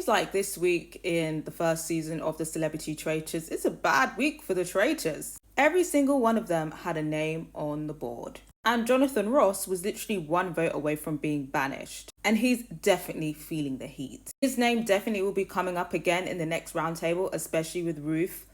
seems like this week in the first season of the Celebrity Traitors is a bad week for the traitors. Every single one of them had a name on the board. And Jonathan Ross was literally one vote away from being banished. And he's definitely feeling the heat. His name definitely will be coming up again in the next roundtable, especially with Ruth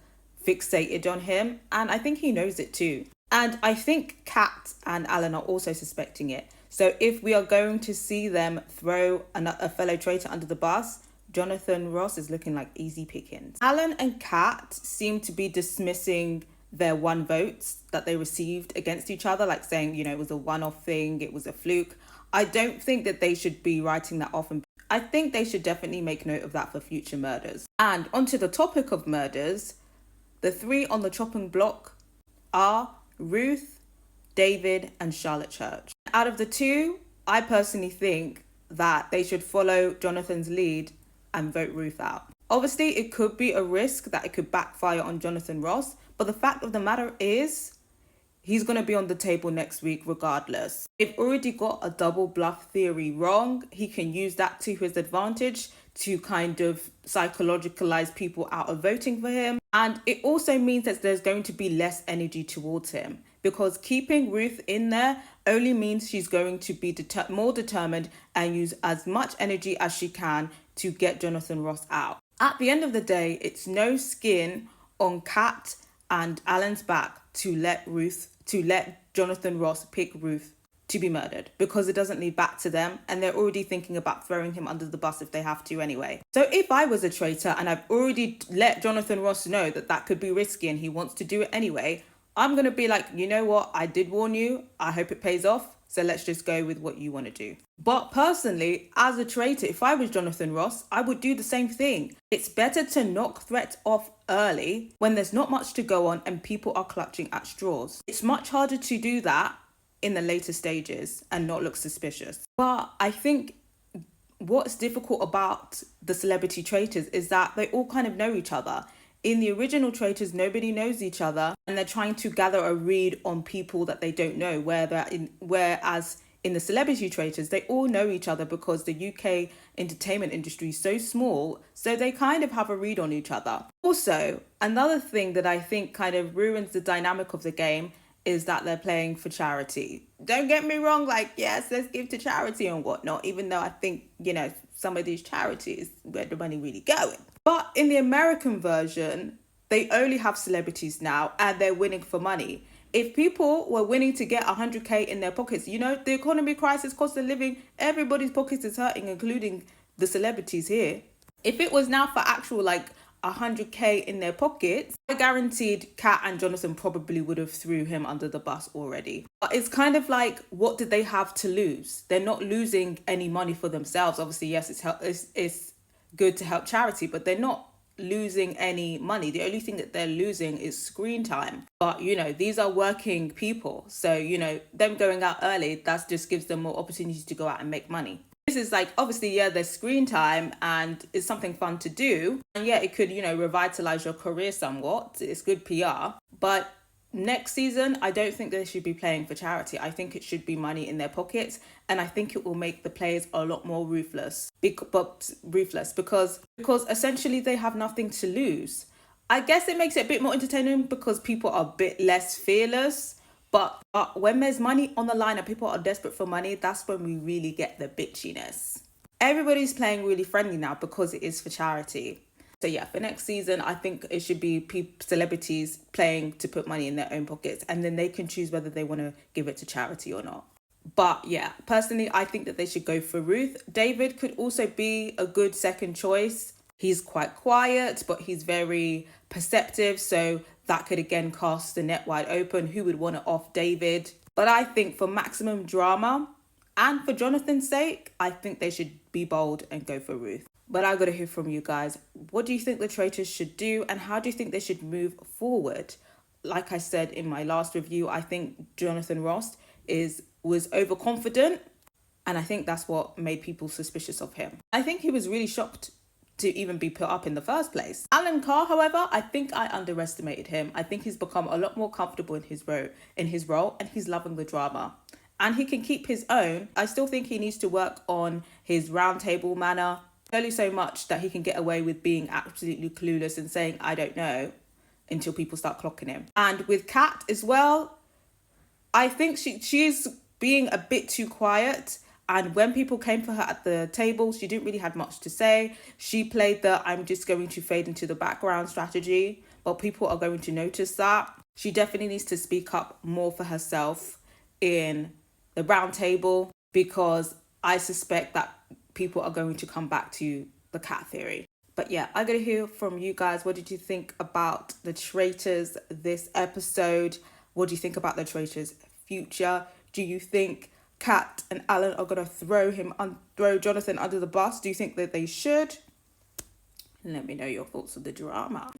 fixated on him. And I think he knows it too. And I think Kat and Alan are also suspecting it. So if we are going to see them throw a fellow traitor under the bus, Jonathan Ross is looking like easy pickings. Alan and Kat seem to be dismissing their one votes that they received against each other, like saying, it was a one-off thing, it was a fluke. I don't think that they should be writing that off. And I think they should definitely make note of that for future murders. And onto the topic of murders, the three on the chopping block are Ruth, David, and Charlotte Church. Out of the two, I personally think that they should follow Jonathan's lead and vote Ruth out. Obviously, it could be a risk that it could backfire on Jonathan Ross, but the fact of the matter is, he's going to be on the table next week regardless. They've already got a double bluff theory wrong. He can use that to his advantage to kind of psychologicalize people out of voting for him. And it also means that there's going to be less energy towards him, because keeping Ruth in there only means she's going to be more determined and use as much energy as she can to get Jonathan Ross out. At the end of the day, it's no skin on Kat and Alan's back to let Jonathan Ross pick Ruth to be murdered, because it doesn't lead back to them, and they're already thinking about throwing him under the bus if they have to anyway. So if I was a traitor and I've already let Jonathan Ross know that could be risky and he wants to do it anyway, I'm going to be like, you know what? I did warn you. I hope it pays off. So let's just go with what you want to do. But personally, as a traitor, if I was Jonathan Ross, I would do the same thing. It's better to knock threats off early when there's not much to go on and people are clutching at straws. It's much harder to do that in the later stages and not look suspicious. But I think what's difficult about the Celebrity Traitors is that they all kind of know each other. In the original Traitors, nobody knows each other, and they're trying to gather a read on people that they don't know, whereas in the Celebrity Traitors, they all know each other because the UK entertainment industry is so small, so they kind of have a read on each other. Also, another thing that I think kind of ruins the dynamic of the game is that they're playing for charity. Don't get me wrong, yes, let's give to charity and whatnot, even though I think, some of these charities, where the money really going. But in the American version, they only have celebrities now and they're winning for money. If people were winning to get 100k in their pockets, the economy crisis, cost of living, everybody's pockets is hurting, including the celebrities here. If it was now for actual 100k in their pockets, I guaranteed Kat and Jonathan probably would have threw him under the bus already. But it's kind of what did they have to lose? They're not losing any money for themselves. Obviously, yes, it's good to help charity, but they're not losing any money. The only thing that they're losing is screen time. But these are working people, so them going out early, that just gives them more opportunities to go out and make money. This is obviously, there's screen time and it's something fun to do, and it could revitalize your career somewhat. It's good PR. But next season, I don't think they should be playing for charity. I think it should be money in their pockets, and I think it will make the players a lot more ruthless because essentially they have nothing to lose. I guess it makes it a bit more entertaining because people are a bit less fearless. But when there's money on the line and people are desperate for money, that's when we really get the bitchiness. Everybody's playing really friendly now because it is for charity. So for next season, I think it should be celebrities playing to put money in their own pockets, and then they can choose whether they want to give it to charity or not. But personally, I think that they should go for Ruth. David could also be a good second choice. He's quite quiet, but he's very perceptive, so that could again cast the net wide open. Who would want to off David? But I think for maximum drama and for Jonathan's sake, I think they should be bold and go for Ruth. But I got to hear from you guys. What do you think the traitors should do, and how do you think they should move forward? Like I said in my last review, I think Jonathan Ross was overconfident, and I think that's what made people suspicious of him. I think he was really shocked to even be put up in the first place. Alan Carr, however, I think I underestimated him. I think he's become a lot more comfortable in his role, and he's loving the drama. And he can keep his own. I still think he needs to work on his roundtable manner. Only so much that he can get away with being absolutely clueless and saying, I don't know, until people start clocking him. And with Kat as well, I think she's being a bit too quiet. And when people came for her at the table, she didn't really have much to say. She played the I'm just going to fade into the background strategy, but people are going to notice that. She definitely needs to speak up more for herself in the roundtable, because I suspect that people are going to come back to the cat theory. But yeah, I'm going to hear from you guys. What did you think about the Traitors this episode? What do you think about the Traitors' future? Do you think Kat and Alan are going to throw Jonathan under the bus? Do you think that they should? Let me know your thoughts on the drama.